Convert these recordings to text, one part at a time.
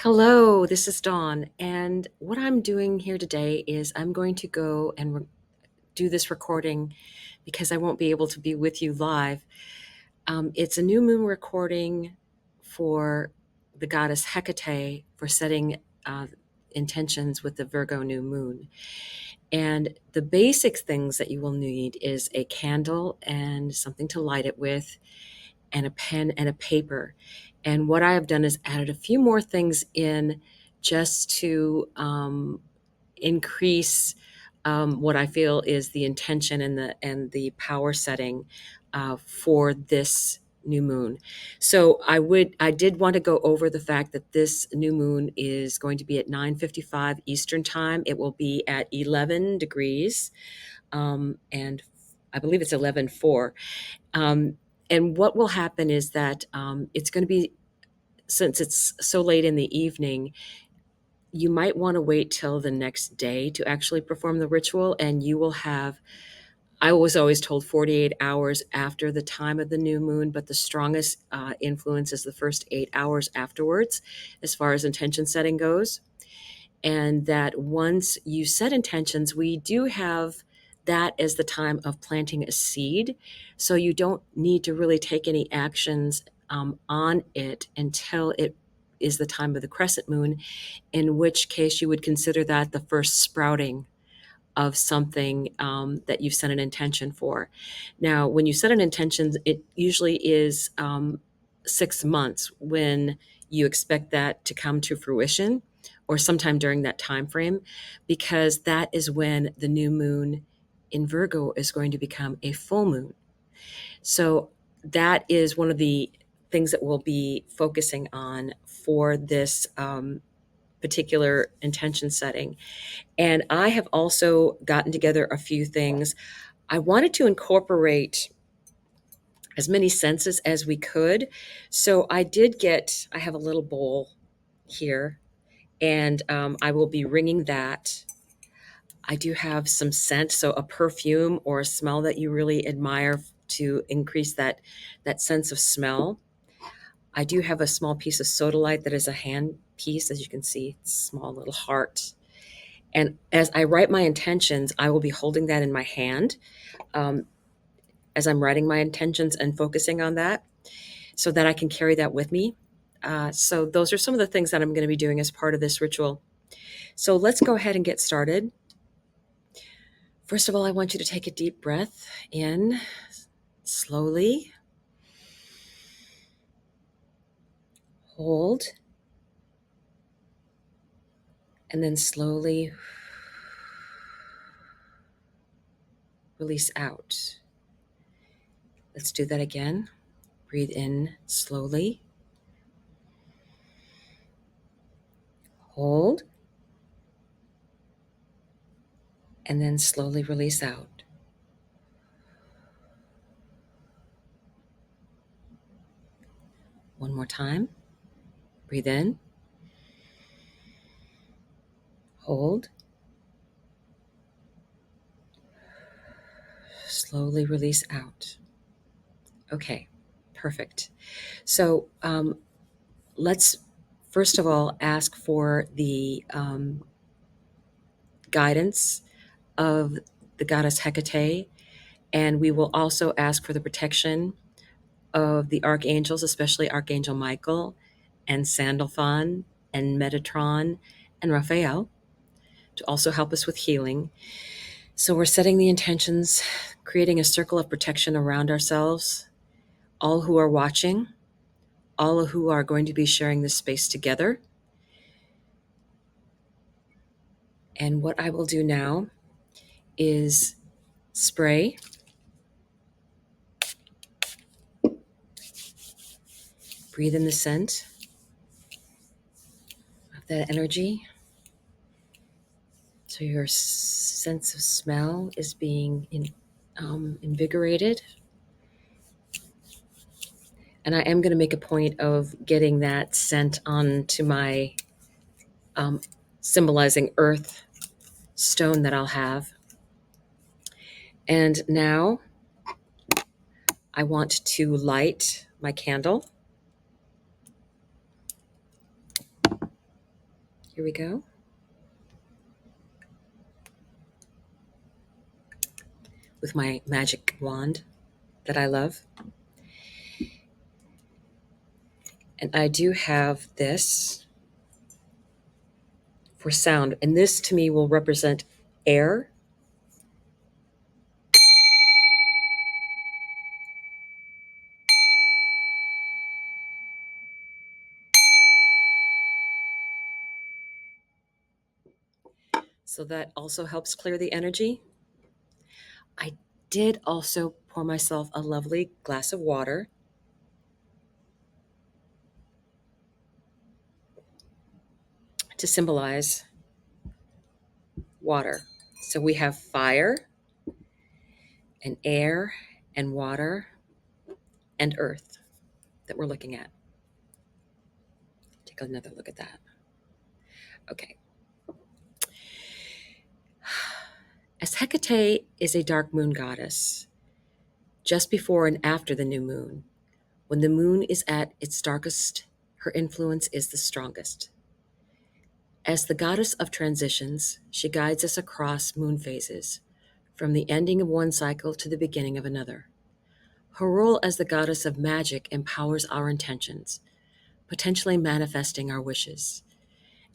Hello, this is Dawn, and what I'm doing here today is I'm going to go and do this recording because I won't be able to be with you live. It's a new moon recording for the goddess Hekate for setting intentions with the Virgo new moon. And the basic things that you will need is a candle and something to light it with, and a pen and a paper. And what I have done is added a few more things in just to increase what I feel is the intention and the power setting for this new moon. So I did want to go over the fact that this new moon is going to be at 9:55 Eastern time. It will be at 11 degrees, and I believe it's 11:04. Um, and what will happen is that it's going to be, since it's so late in the evening, you might want to wait till the next day to actually perform the ritual. And you will have, I was always told 48 hours after the time of the new moon, but the strongest influence is the first 8 hours afterwards, as far as intention setting goes. And that once you set intentions, we do have that as the time of planting a seed. So you don't need to really take any actions on it until it is the time of the crescent moon, in which case you would consider that the first sprouting of something that you've set an intention for. Now, when you set an intention, it usually is 6 months when you expect that to come to fruition, or sometime during that time frame, because that is when the new moon in Virgo is going to become a full moon. So that is one of the things that we'll be focusing on for this particular intention setting. And I have also gotten together a few things. I wanted to incorporate as many senses as we could. So I have a little bowl here, and I will be ringing that. I do have some scent, so a perfume or a smell that you really admire to increase that sense of smell. I do have a small piece of sodalite that is a hand piece, as you can see, it's a small little heart. And as I write my intentions, I will be holding that in my hand um, as I'm writing my intentions and focusing on that, so that I can carry that with me. So those are some of the things that I'm going to be doing as part of this ritual. So let's go ahead and get started. First of all, I want you to take a deep breath in slowly, hold, and then slowly release out. Let's do that again. Breathe in slowly, hold, and then slowly release out. One more time. Breathe in, hold, slowly release out. Okay, perfect. So let's first of all ask for the guidance of the goddess Hekate, and we will also ask for the protection of the archangels, especially Archangel Michael and Sandalphon and Metatron and Raphael, to also help us with healing. So we're setting the intentions, creating a circle of protection around ourselves, all who are watching, all who are going to be sharing this space together. And what I will do now is spray, breathe in the scent of that energy. So your sense of smell is being invigorated. And I am going to make a point of getting that scent onto my um, symbolizing earth stone that I'll have. And now I want to light my candle. Here we go. With my magic wand that I love. And I do have this for sound. And this to me will represent air. So that also helps clear the energy. I did also pour myself a lovely glass of water. To symbolize water. So we have fire and air and water and earth that we're looking at. Take another look at that. Okay. As Hekate is a dark moon goddess, just before and after the new moon, when the moon is at its darkest, her influence is the strongest. As the goddess of transitions, she guides us across moon phases, from the ending of one cycle to the beginning of another. Her role as the goddess of magic empowers our intentions, potentially manifesting our wishes.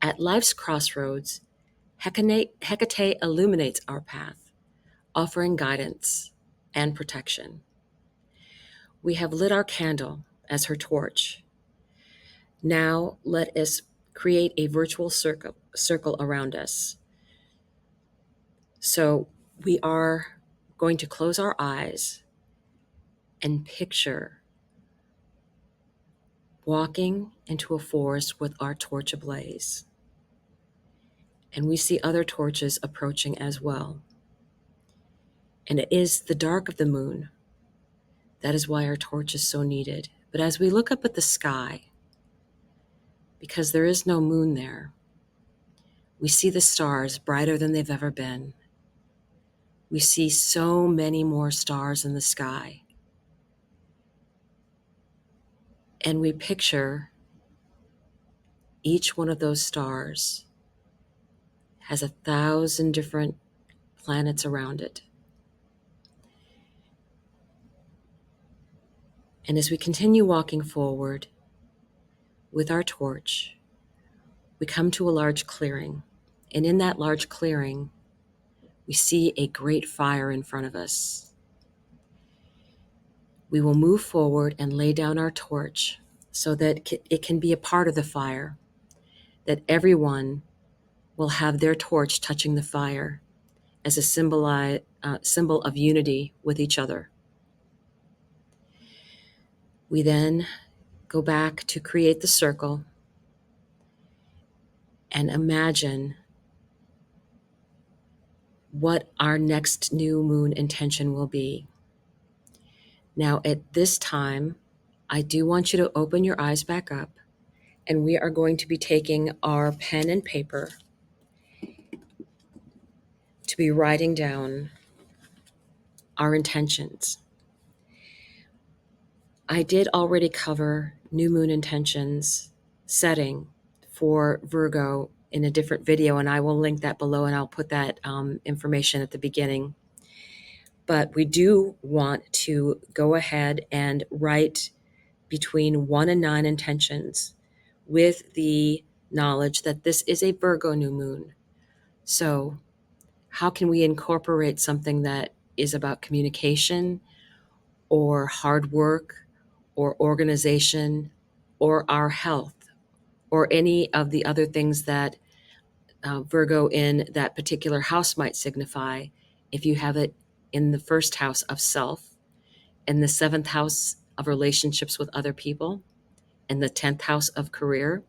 At life's crossroads, Hekate illuminates our path, offering guidance and protection. We have lit our candle as her torch. Now let us create a virtual circle around us. So we are going to close our eyes and picture walking into a forest with our torch ablaze. And we see other torches approaching as well. And it is the dark of the moon. That is why our torch is so needed. But as we look up at the sky, because there is no moon there, we see the stars brighter than they've ever been. We see so many more stars in the sky. And we picture each one of those stars has 1,000 different planets around it. And as we continue walking forward with our torch, we come to a large clearing. And in that large clearing, we see a great fire in front of us. We will move forward and lay down our torch so that it can be a part of the fire, that everyone will have their torch touching the fire as a symbol of unity with each other. We then go back to create the circle and imagine what our next new moon intention will be. Now, at this time, I do want you to open your eyes back up, and we are going to be taking our pen and paper to be writing down our intentions. I did already cover new moon intentions setting for Virgo in a different video, and I will link that below, and I'll put that information at the beginning. But we do want to go ahead and write between 1 and 9 intentions with the knowledge that this is a Virgo new moon. So how can we incorporate something that is about communication or hard work or organization or our health or any of the other things that Virgo in that particular house might signify if you have it in the first house of self, in the 7th house of relationships with other people, in the 10th house of career.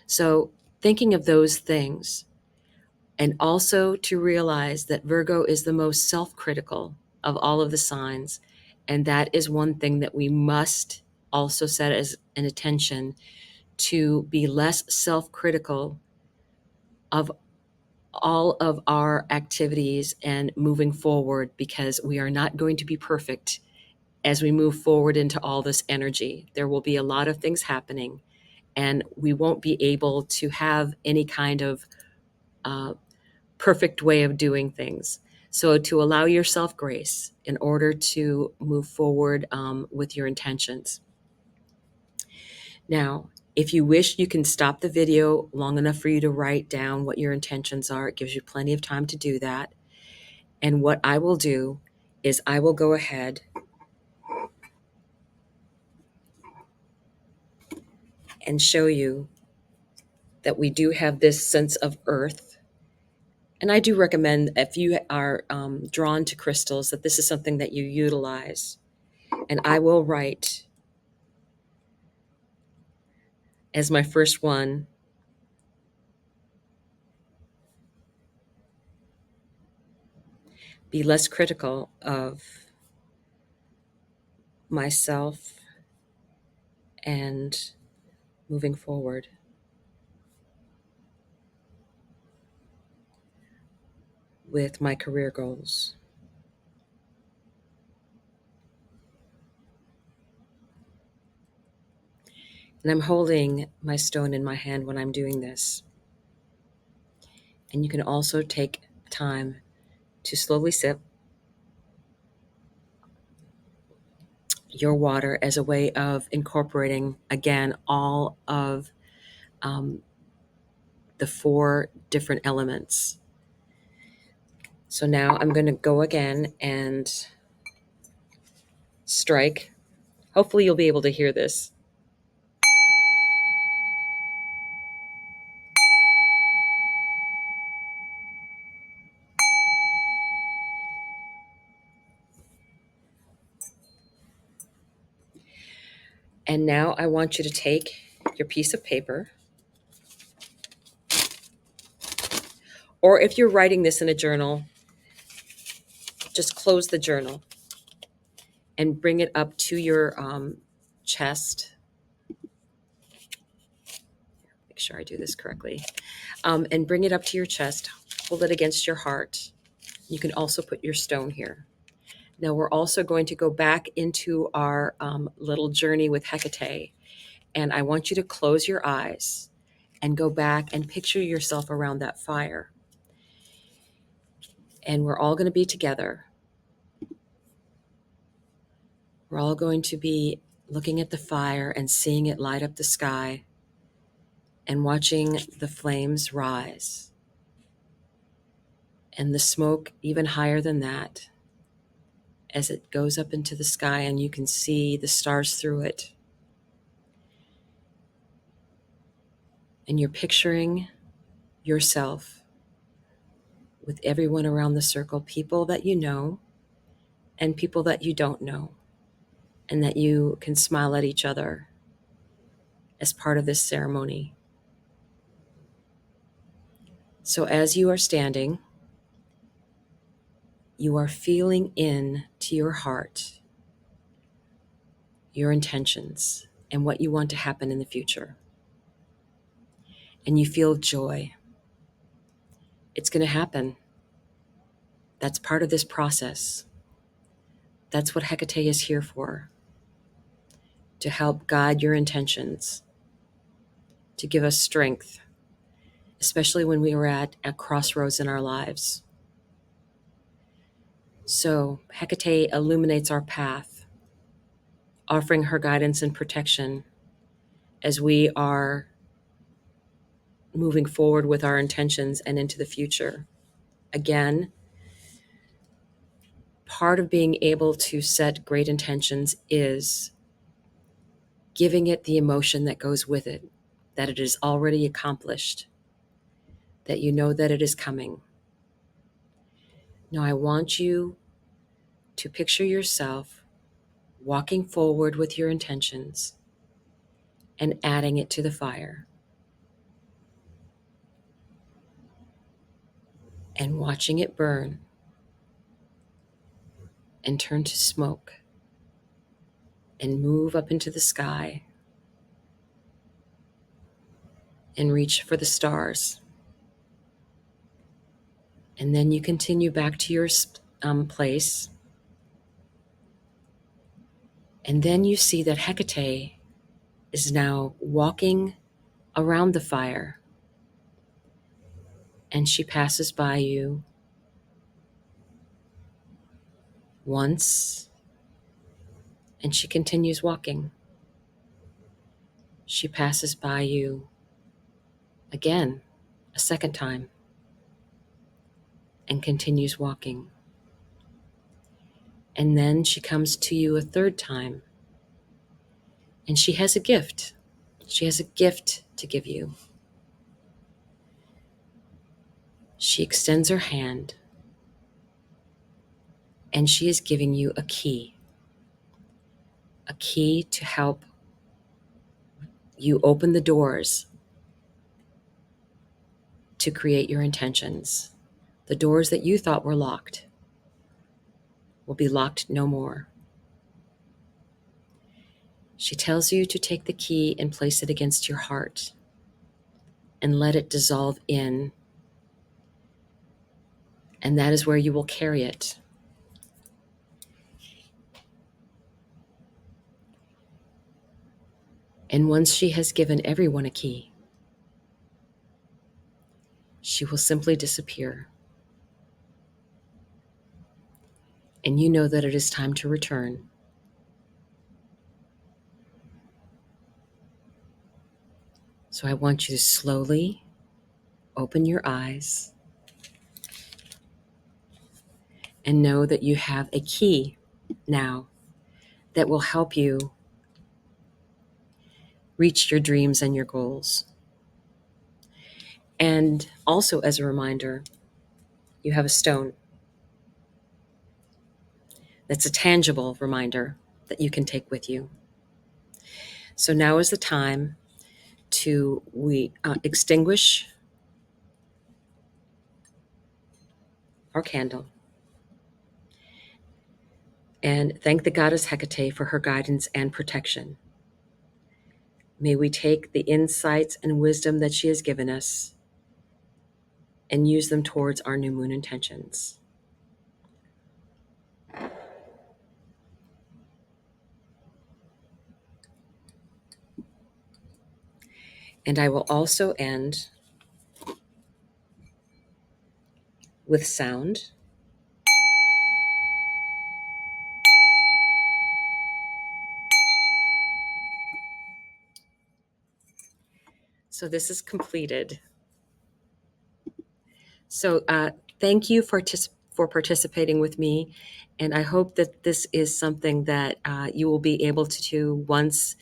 So thinking of those things, and also to realize that Virgo is the most self-critical of all of the signs. And that is one thing that we must also set as an attention, to be less self-critical of all of our activities and moving forward, because we are not going to be perfect as we move forward into all this energy. There will be a lot of things happening, and we won't be able to have any kind of perfect way of doing things. So, to allow yourself grace in order to move forward with your intentions. Now, if you wish, you can stop the video long enough for you to write down what your intentions are. It gives you plenty of time to do that. And what I will do is I will go ahead and show you that we do have this sense of earth. And I do recommend, if you are drawn to crystals, that this is something that you utilize. And I will write as my first one, be less critical of myself and moving forward with my career goals. And I'm holding my stone in my hand when I'm doing this. And you can also take time to slowly sip your water as a way of incorporating, again, all of the 4 different elements. So now I'm going to go again and strike. Hopefully you'll be able to hear this. And now I want you to take your piece of paper, or if you're writing this in a journal, just close the journal and bring it up to your chest. Make sure I do this correctly. And bring it up to your chest. Hold it against your heart. You can also put your stone here. Now we're also going to go back into our little journey with Hekate. And I want you to close your eyes and go back and picture yourself around that fire. And we're all going to be together. We're all going to be looking at the fire and seeing it light up the sky and watching the flames rise. And the smoke even higher than that as it goes up into the sky and you can see the stars through it. And you're picturing yourself with everyone around the circle, people that you know and people that you don't know, and that you can smile at each other as part of this ceremony. So as you are standing, you are feeling in to your heart your intentions and what you want to happen in the future. And you feel joy. It's going to happen. That's part of this process. That's what Hekate is here for, to help guide your intentions, to give us strength, especially when we are at a crossroads in our lives. So Hekate illuminates our path, offering her guidance and protection as we are moving forward with our intentions and into the future. Again, part of being able to set great intentions is giving it the emotion that goes with it, that it is already accomplished, that you know that it is coming. Now, I want you to picture yourself walking forward with your intentions and adding it to the fire and watching it burn and turn to smoke and move up into the sky and reach for the stars. And then you continue back to your place. And then you see that Hekate is now walking around the fire, and she passes by you once, and she continues walking. She passes by you again, a second time, and continues walking. And then she comes to you a third time, and she has a gift. She has a gift to give you. She extends her hand, and she is giving you a key to help you open the doors to create your intentions. The doors that you thought were locked will be locked no more. She tells you to take the key and place it against your heart and let it dissolve in, and that is where you will carry it. And once she has given everyone a key, she will simply disappear. And you know that it is time to return. So I want you to slowly open your eyes and know that you have a key now that will help you reach your dreams and your goals. And also, as a reminder, you have a stone that's a tangible reminder that you can take with you. So now is the time to extinguish our candle and thank the goddess Hekate for her guidance and protection. May we take the insights and wisdom that she has given us and use them towards our new moon intentions. And I will also end with sound. So this is completed. So thank you for participating with me. And I hope that this is something that you will be able to do once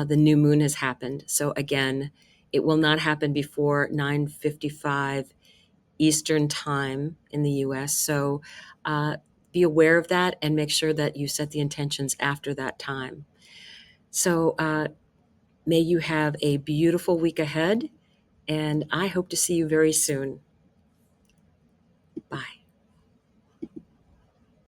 the new moon has happened. So again, it will not happen before 9:55 Eastern time in the US. So be aware of that and make sure that you set the intentions after that time. So may you have a beautiful week ahead, and I hope to see you very soon. Bye.